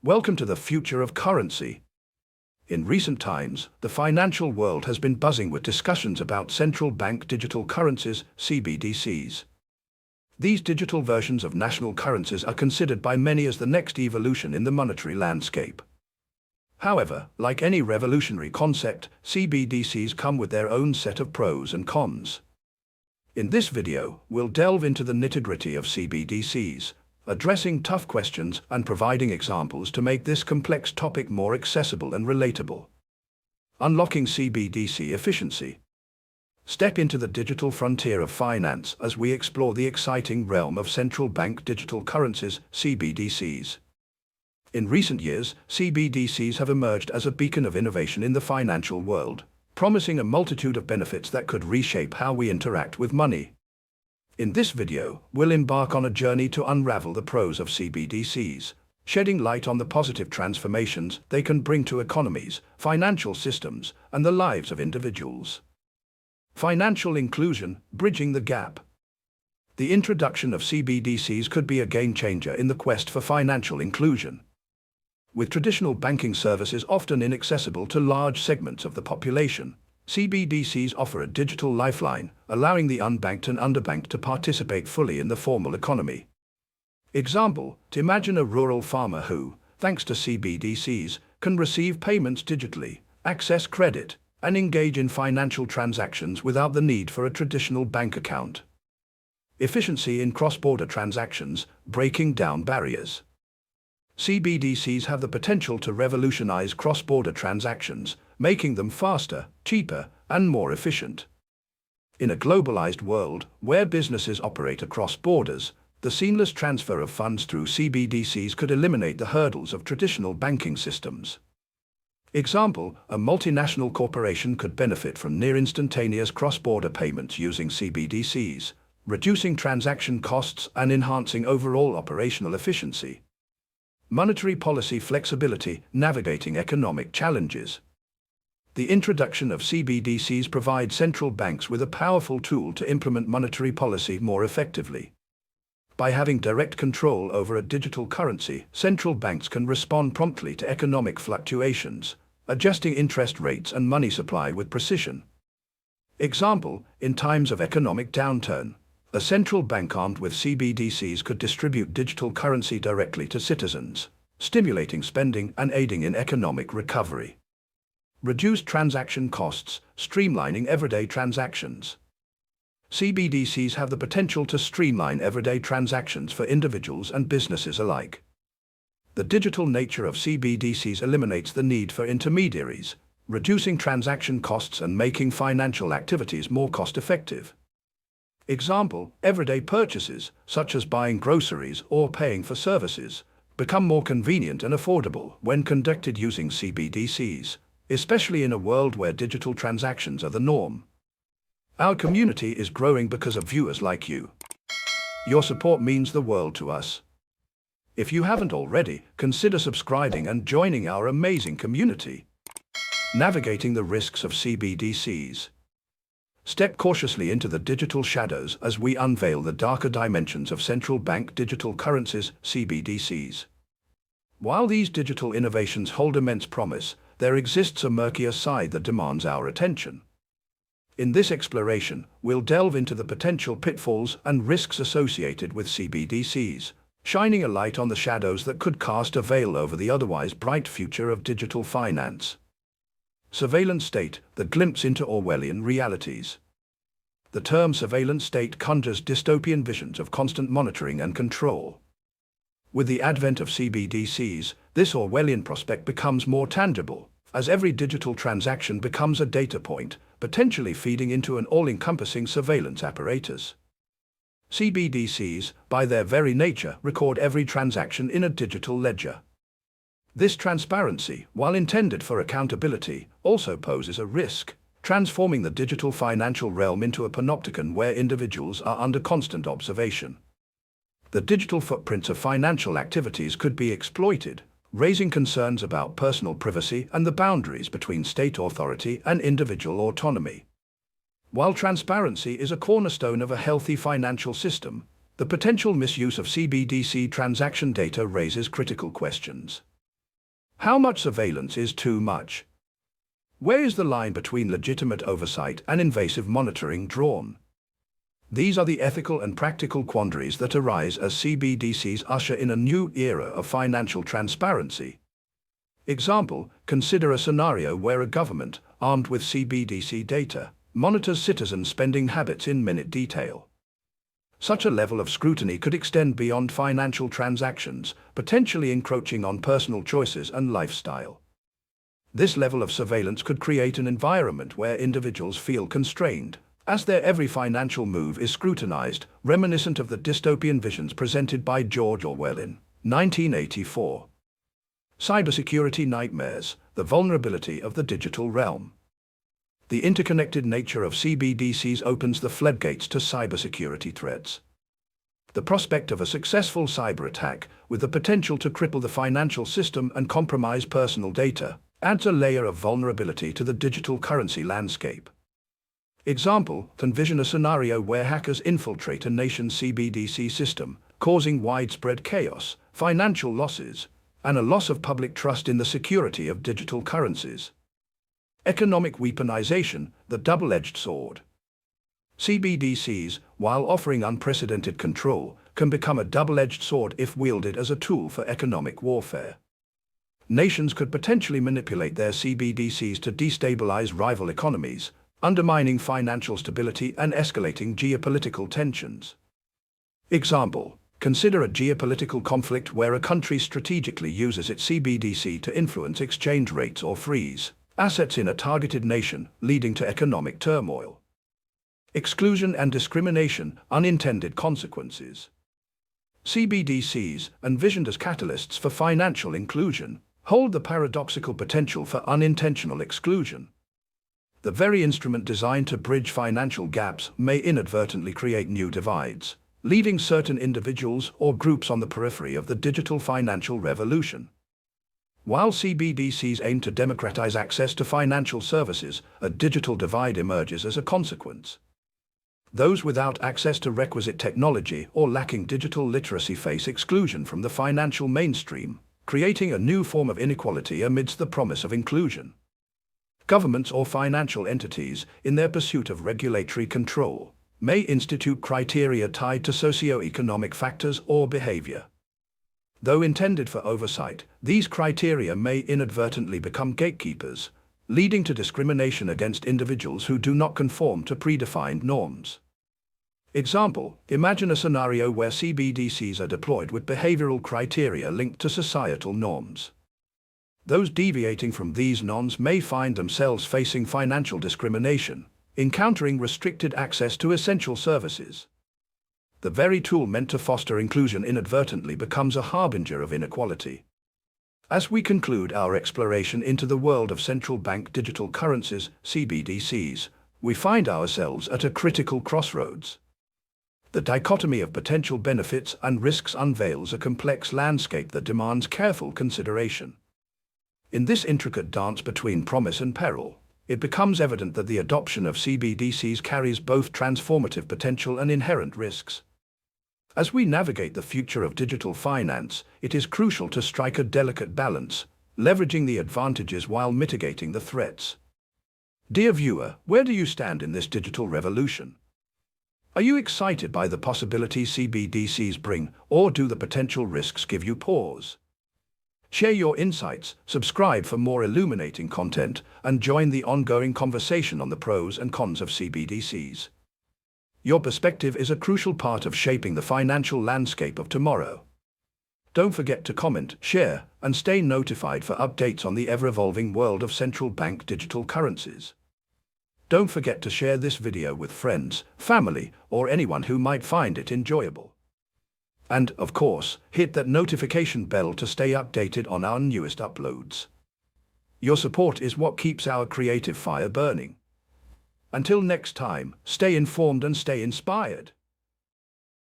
Welcome to the future of currency. In recent times, the financial world has been buzzing with discussions about central bank digital currencies, CBDCs. These digital versions of national currencies are considered by many as the next evolution in the monetary landscape. However, like any revolutionary concept, CBDCs come with their own set of pros and cons. In this video, we'll delve into the nitty-gritty of CBDCs, addressing tough questions and providing examples to make this complex topic more accessible and relatable. Unlocking CBDC efficiency. Step into the digital frontier of finance as we explore the exciting realm of central bank digital currencies, CBDCs. In recent years, CBDCs have emerged as a beacon of innovation in the financial world, promising a multitude of benefits that could reshape how we interact with money. In this video, we'll embark on a journey to unravel the pros of CBDCs, shedding light on the positive transformations they can bring to economies, financial systems, and the lives of individuals. Financial inclusion, bridging the gap. The introduction of CBDCs could be a game-changer in the quest for financial inclusion. With traditional banking services often inaccessible to large segments of the population, CBDCs offer a digital lifeline, allowing the unbanked and underbanked to participate fully in the formal economy. Example: imagine a rural farmer who, thanks to CBDCs, can receive payments digitally, access credit, and engage in financial transactions without the need for a traditional bank account. Efficiency in cross-border transactions, breaking down barriers. CBDCs have the potential to revolutionize cross-border transactions, making them faster, cheaper, and more efficient. In a globalized world, where businesses operate across borders, the seamless transfer of funds through CBDCs could eliminate the hurdles of traditional banking systems. Example: a multinational corporation could benefit from near-instantaneous cross-border payments using CBDCs, reducing transaction costs and enhancing overall operational efficiency. Monetary policy flexibility, navigating economic challenges. The introduction of CBDCs provides central banks with a powerful tool to implement monetary policy more effectively. By having direct control over a digital currency, central banks can respond promptly to economic fluctuations, adjusting interest rates and money supply with precision. Example: in times of economic downturn, a central bank armed with CBDCs could distribute digital currency directly to citizens, stimulating spending and aiding in economic recovery. Reduced transaction costs, streamlining everyday transactions. CBDCs have the potential to streamline everyday transactions for individuals and businesses alike. The digital nature of CBDCs eliminates the need for intermediaries, reducing transaction costs and making financial activities more cost-effective. Example: everyday purchases, such as buying groceries or paying for services, become more convenient and affordable when conducted using CBDCs, especially in a world where digital transactions are the norm. Our community is growing because of viewers like you. Your support means the world to us. If you haven't already, consider subscribing and joining our amazing community. Navigating the risks of CBDCs. Step cautiously into the digital shadows as we unveil the darker dimensions of central bank digital currencies, CBDCs. While these digital innovations hold immense promise, there exists a murkier side that demands our attention. In this exploration, we'll delve into the potential pitfalls and risks associated with CBDCs, shining a light on the shadows that could cast a veil over the otherwise bright future of digital finance. Surveillance state, the glimpse into Orwellian realities. The term surveillance state conjures dystopian visions of constant monitoring and control. With the advent of CBDCs, this Orwellian prospect becomes more tangible, as every digital transaction becomes a data point, potentially feeding into an all-encompassing surveillance apparatus. CBDCs, by their very nature, record every transaction in a digital ledger. This transparency, while intended for accountability, also poses a risk, transforming the digital financial realm into a panopticon where individuals are under constant observation. The digital footprints of financial activities could be exploited, raising concerns about personal privacy and the boundaries between state authority and individual autonomy. While transparency is a cornerstone of a healthy financial system, the potential misuse of CBDC transaction data raises critical questions. How much surveillance is too much? Where is the line between legitimate oversight and invasive monitoring drawn? These are the ethical and practical quandaries that arise as CBDCs usher in a new era of financial transparency. Example, consider a scenario where a government, armed with CBDC data, monitors citizens' spending habits in minute detail. Such a level of scrutiny could extend beyond financial transactions, potentially encroaching on personal choices and lifestyle. This level of surveillance could create an environment where individuals feel constrained, as their every financial move is scrutinized, reminiscent of the dystopian visions presented by George Orwell in 1984. Cybersecurity nightmares, the vulnerability of the digital realm. The interconnected nature of CBDCs opens the floodgates to cybersecurity threats. The prospect of a successful cyber attack, with the potential to cripple the financial system and compromise personal data, adds a layer of vulnerability to the digital currency landscape. Example, envision a scenario where hackers infiltrate a nation's CBDC system, causing widespread chaos, financial losses, and a loss of public trust in the security of digital currencies. Economic weaponization, the double-edged sword. CBDCs, while offering unprecedented control, can become a double-edged sword if wielded as a tool for economic warfare. Nations could potentially manipulate their CBDCs to destabilize rival economies, undermining financial stability and escalating geopolitical tensions. Example, consider a geopolitical conflict where a country strategically uses its CBDC to influence exchange rates or freeze assets in a targeted nation, leading to economic turmoil. Exclusion and discrimination, unintended consequences. CBDCs, envisioned as catalysts for financial inclusion, hold the paradoxical potential for unintentional exclusion. The very instrument designed to bridge financial gaps may inadvertently create new divides, leaving certain individuals or groups on the periphery of the digital financial revolution. While CBDCs aim to democratize access to financial services, a digital divide emerges as a consequence. Those without access to requisite technology or lacking digital literacy face exclusion from the financial mainstream, creating a new form of inequality amidst the promise of inclusion. Governments or financial entities, in their pursuit of regulatory control, may institute criteria tied to socio-economic factors or behavior. Though intended for oversight, these criteria may inadvertently become gatekeepers, leading to discrimination against individuals who do not conform to predefined norms. Example, imagine a scenario where CBDCs are deployed with behavioral criteria linked to societal norms. Those deviating from these norms may find themselves facing financial discrimination, encountering restricted access to essential services. The very tool meant to foster inclusion inadvertently becomes a harbinger of inequality. As we conclude our exploration into the world of central bank digital currencies, CBDCs, we find ourselves at a critical crossroads. The dichotomy of potential benefits and risks unveils a complex landscape that demands careful consideration. In this intricate dance between promise and peril, it becomes evident that the adoption of CBDCs carries both transformative potential and inherent risks. As we navigate the future of digital finance, it is crucial to strike a delicate balance, leveraging the advantages while mitigating the threats. Dear viewer, where do you stand in this digital revolution? Are you excited by the possibilities CBDCs bring, or do the potential risks give you pause? Share your insights, subscribe for more illuminating content, and join the ongoing conversation on the pros and cons of CBDCs. Your perspective is a crucial part of shaping the financial landscape of tomorrow. Don't forget to comment, share, and stay notified for updates on the ever-evolving world of central bank digital currencies. Don't forget to share this video with friends, family, or anyone who might find it enjoyable. And, of course, hit that notification bell to stay updated on our newest uploads. Your support is what keeps our creative fire burning. Until next time, stay informed and stay inspired.